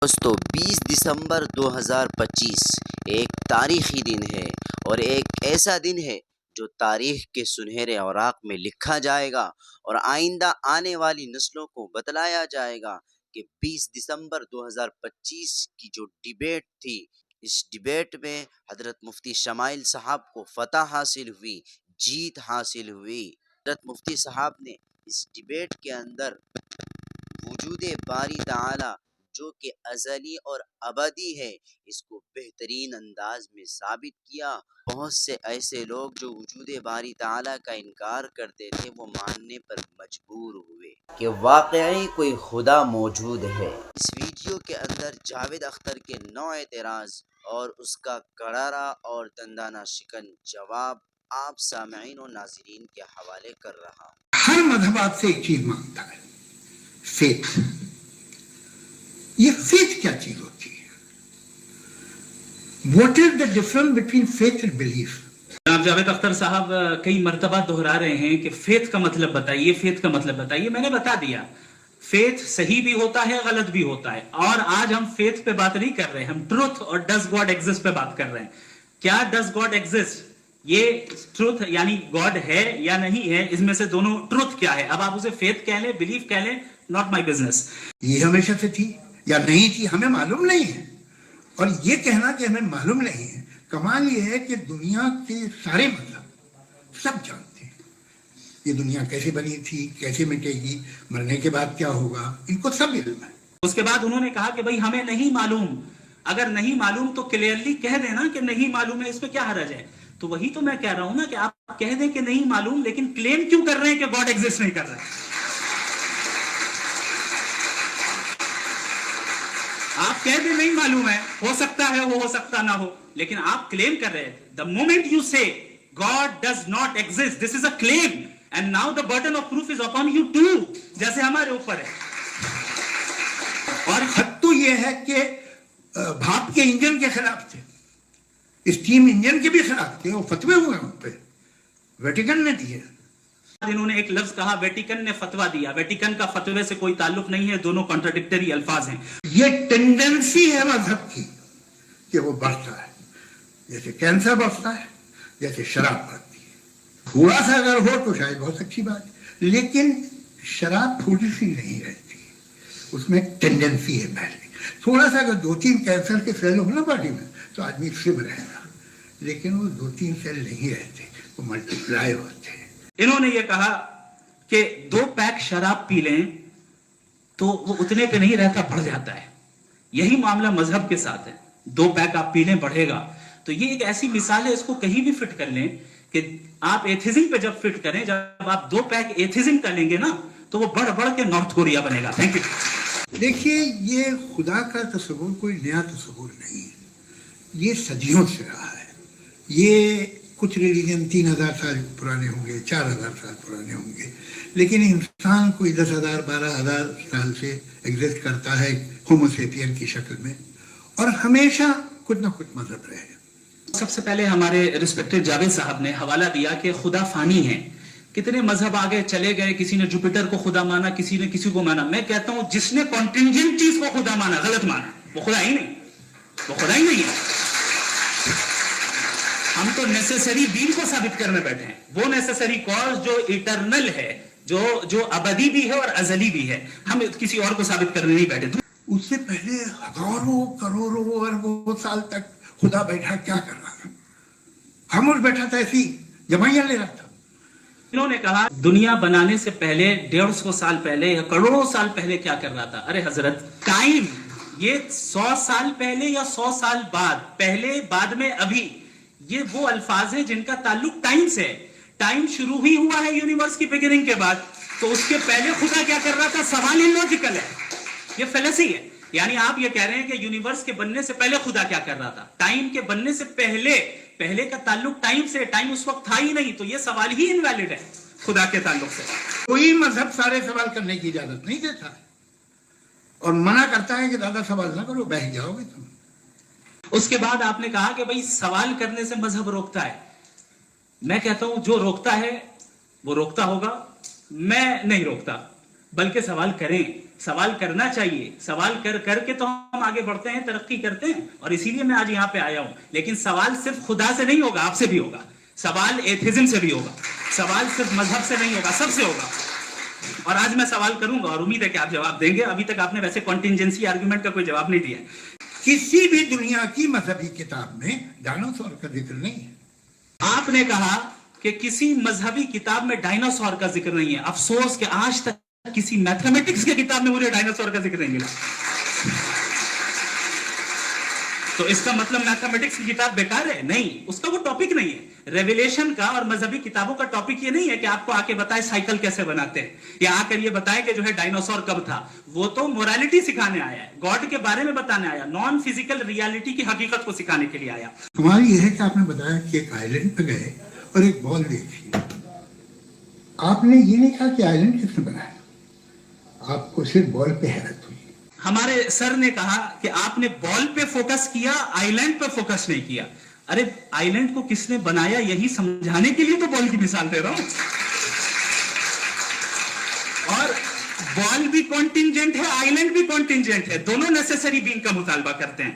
دوستو 20 دسمبر 2025 ایک تاریخی دن ہے اور ایک ایسا دن ہے جو تاریخ کے سنہرے اوراق میں لکھا جائے گا اور آئندہ آنے والی نسلوں کو بتلایا جائے گا کہ 20 دسمبر 2025 کی جو ڈیبیٹ تھی، اس ڈیبیٹ میں حضرت مفتی شمائل صاحب کو فتح حاصل ہوئی، جیت حاصل ہوئی۔ حضرت مفتی صاحب نے اس ڈیبیٹ کے اندر وجود باری تعالی جو کہ ازلی اور ابدی ہے، اس کو بہترین انداز میں ثابت کیا۔ بہت سے ایسے لوگ جو وجود باری تعالی کا انکار کرتے تھے، وہ ماننے پر مجبور ہوئے کہ واقعی کوئی خدا موجود ہے۔ اس ویڈیو کے اندر جاوید اختر کے 9 اعتراض اور اس کا کرارا اور دندانہ شکن جواب آپ سامعین و ناظرین کے حوالے کر رہا ہوں۔ ہر مذہب آپ سے ایک چیز مانگتا ہے، فیتھ۔ یہ فیتھ کیا چیز ہوتی ہے؟ What is the difference between faith and belief? جناب جاوید اختر صاحب کئی مرتبہ دہرا رہے ہیں کہ فیتھ کا مطلب بتائیے، فیتھ کا مطلب بتائیے۔ میں نے بتا دیا، فیتھ صحیح بھی ہوتا ہے، غلط بھی ہوتا ہے، اور آج ہم فیتھ پہ بات نہیں کر رہے، ہم ٹروتھ اور ڈز گاڈ ایگزسٹ پہ بات کر رہے ہیں۔ کیا ڈز گاڈ ایگزسٹ؟ یہ ٹروتھ یعنی گاڈ ہے یا نہیں ہے، اس میں سے دونوں ٹروتھ کیا ہے؟ اب آپ اسے فیتھ کہہ لیں، بلیف کہہ لیں، ناٹ مائی بزنس۔ یہ ہمیشہ سے تھی یا نہیں تھی، ہمیں معلوم نہیں ہے، اور یہ کہنا کہ ہمیں معلوم نہیں ہے، کمال یہ ہے کہ دنیا کے سارے مذہب سب جانتے ہیں یہ دنیا کیسے بنی تھی، کیسے مٹے گی، مرنے کے بعد کیا ہوگا، ان کو سب علم ہے۔ اس کے بعد انہوں نے کہا کہ بھئی ہمیں نہیں معلوم۔ اگر نہیں معلوم تو کلیئرلی کہہ دینا کہ نہیں معلوم ہے، اس میں کیا حرج ہے؟ تو وہی تو میں کہہ رہا ہوں نا کہ آپ کہہ دیں کہ نہیں معلوم، لیکن کلیم کیوں کر رہے ہیں کہ گاڈ ایگزسٹ نہیں کر رہا ہے؟ آپ کہہ دیں نہیں معلوم ہے، ہو سکتا ہے ہو سکتا نہ ہو، لیکن آپ کلیم کر رہے ہیں۔ The moment you say God does not exist, this is a claim, and now the burden of proof is upon you too، جیسے ہمارے اوپر ہے۔ اور حد تو یہ ہے کہ بھاپ کے انجن کے خلاف تھے، اسٹیم انجن کے بھی خلاف تھے، وہ فتوے ہوئے ان پہ، ویٹیکن نے دیے۔ انہوں نے ایک لفظ کہا، ویٹیکن نے فتویٰ دیا۔ ویٹیکن کا فتوے سے کوئی تعلق نہیں ہے، دونوں کانٹراڈکٹری الفاظ ہیں۔ یہ ٹینڈنسی ہے مذہب کی کہ وہ بڑھتا ہے، جیسے کینسر بڑھتا ہے، جیسے شراب بڑھتی ہے۔ تھوڑا سا اگر ہو تو شاید بہت اچھی بات ہے، لیکن شراب تھوڑی سی نہیں رہتی، اس میں ٹینڈنسی ہے پہلے۔ تھوڑا سا اگر 2-3 کینسر کے سیل ہو نا باڈی میں تو آدمی سم رہے گا، لیکن وہ 2-3 سیل نہیں رہتے، وہ ملٹیپلائی ہوتے ہیں۔ انہوں نے یہ کہا کہ 2 پیک شراب پی لیں تو وہ اتنے پہ نہیں رہتا، بڑھ جاتا ہے۔ یہی معاملہ مذہب کے ساتھ ہے، 2 پیک آپ پی لیں بڑھے گا۔ تو یہ ایک ایسی مثال ہے، اس کو کہیں بھی فٹ کر لیں کہ آپ ایتھیزم پہ جب فٹ کریں، جب آپ 2 پیک ایتھیزم کا لیں گے نا تو وہ بڑھ بڑھ کے نارتھ کوریا بنے گا۔ Thank you. دیکھیے، یہ خدا کا تصور کوئی نیا تصور نہیں ہے، یہ صدیوں سے رہا ہے۔ یہ کچھ ریلیجن 3000 سال پرانے ہوں گے، 4000 سال پرانے ہوں گے، لیکن انسان کوئی 10,000 12,000 سال سے ایگزسٹ کرتا ہے ہومو سیپین کی شکل میں، اور ہمیشہ کچھ نہ کچھ مذہب رہے گا۔ سب سے پہلے ہمارے ریسپیکٹڈ جاوید صاحب نے حوالہ دیا کہ خدا فانی ہے۔ کتنے مذہب آگے چلے گئے، کسی نے جوپیٹر کو خدا مانا، کسی نے کسی کو مانا۔ میں کہتا ہوں جس نے کانٹینجنٹ چیز کو خدا مانا، غلط مانا، وہ خدا ہی نہیں، وہ خدا ہی نہیں ہے۔ ہم تو نیسیسری دین کو ثابت کرنے بیٹھے ہیں، وہ نیسیسری کاز جو ایٹرنل ہے، جو ابدی بھی ہے اور ازلی بھی ہے، ہم کسی اور کو ثابت کرنے نہیں بیٹھے۔ اس سے پہلے ہزاروں کروڑوں اربوں سال تک خدا بیٹھا کیا کر رہا تھا؟ خاموش بیٹھا تھا، ایسی جمائیاں لے رہا تھا۔ انہوں نے کہا دنیا بنانے سے پہلے 150 سال پہلے یا کروڑوں سال پہلے کیا کر رہا تھا؟ ارے حضرت، ٹائم یہ 100 سال پہلے یا 100 سال بعد، پہلے بعد میں ابھی، یہ وہ الفاظ ہیں جن کا تعلق ٹائم سے ہے۔ ٹائم شروع ہی ہوا ہے یونیورس کی بگننگ کے بعد، تو اس کے پہلے خدا کیا کر رہا تھا؟ سوال illogical ہے، یہ فیلسی ہے۔ یعنی آپ یہ کہہ رہے ہیں کہ یونیورس کے بننے سے پہلے خدا کیا کر رہا تھا؟ ٹائم کے بننے سے پہلے کا تعلق ٹائم سے، ٹائم اس وقت تھا ہی نہیں، تو یہ سوال ہی انویلڈ ہے خدا کے تعلق سے۔ کوئی مذہب سارے سوال کرنے کی اجازت نہیں دیتا ہے، اور منع کرتا ہے کہ زیادہ سوال نہ کرو، بہہ جاؤ گے تم۔ اس کے بعد آپ نے کہا کہ بھئی سوال کرنے سے مذہب روکتا ہے۔ میں کہتا ہوں جو روکتا ہے وہ روکتا ہوگا، میں نہیں روکتا، بلکہ سوال کریں۔ سوال کرنا چاہیے, سوال کر کے تو ہم آگے بڑھتے ہیں, ترقی کرتے ہیں, اور اسی لیے میں آج یہاں پہ آیا ہوں. لیکن سوال صرف خدا سے نہیں ہوگا, آپ سے بھی ہوگا. سوال ایتھیزم سے بھی ہوگا, سوال صرف مذہب سے نہیں ہوگا, سب سے ہوگا. اور آج میں سوال کروں گا اور امید ہے کہ آپ جواب دیں گے. ابھی تک آپ نے ویسے کنٹینجنسی آرگومنٹ کا کوئی جواب نہیں دیا. کسی بھی دنیا کی مذہبی کتاب میں ڈائناسور کا ذکر نہیں ہے. آپ نے کہا کہ کسی مذہبی کتاب میں ڈائناسور کا ذکر نہیں ہے. افسوس کہ آج تک کسی میتھمیٹکس کی کتاب میں مجھے ڈائناسور کا ذکر نہیں ملا. تو اس کا مطلب میتھمیٹکس کی کتاب بیکار ہے؟ نہیں, اس کا وہ ٹاپک نہیں ہے. ریویلیشن کا اور مذہبی کتابوں کا ٹاپک یہ نہیں ہے کہ آپ کو آ کے بتائے سائیکل کیسے بناتے ہیں, یا آ کر یہ بتائے کہ جو ہے ڈائناسور کب تھا. وہ تو مورالیٹی سکھانے آیا ہے, گاڈ کے بارے میں بتانے آیا, نان فزیکل ریالٹی کی حقیقت کو سکھانے کے لیے آیا. ہماری یہ ہے کہ آپ نے بتایا کہ ایک آئی لینڈ پہ گئے اور ایک بال دیکھی. آپ نے یہ نہیں کہا کہ آئی لینڈ کس نے بنایا, آپ کو صرف بال پہ حیرت ہوئی. ہمارے سر نے کہا کہ آپ نے بال پہ فوکس کیا, آئی لینڈ پہ فوکس نہیں کیا. ارے آئی لینڈ کو کس نے بنایا یہی سمجھانے کے لیے تو بال کی مثال دے رہا ہوں. اور بال بھی کانٹینجنٹ ہے, آئی لینڈ بھی کانٹینجنٹ ہے, دونوں نیسیسری بینگ کا مطالبہ کرتے ہیں.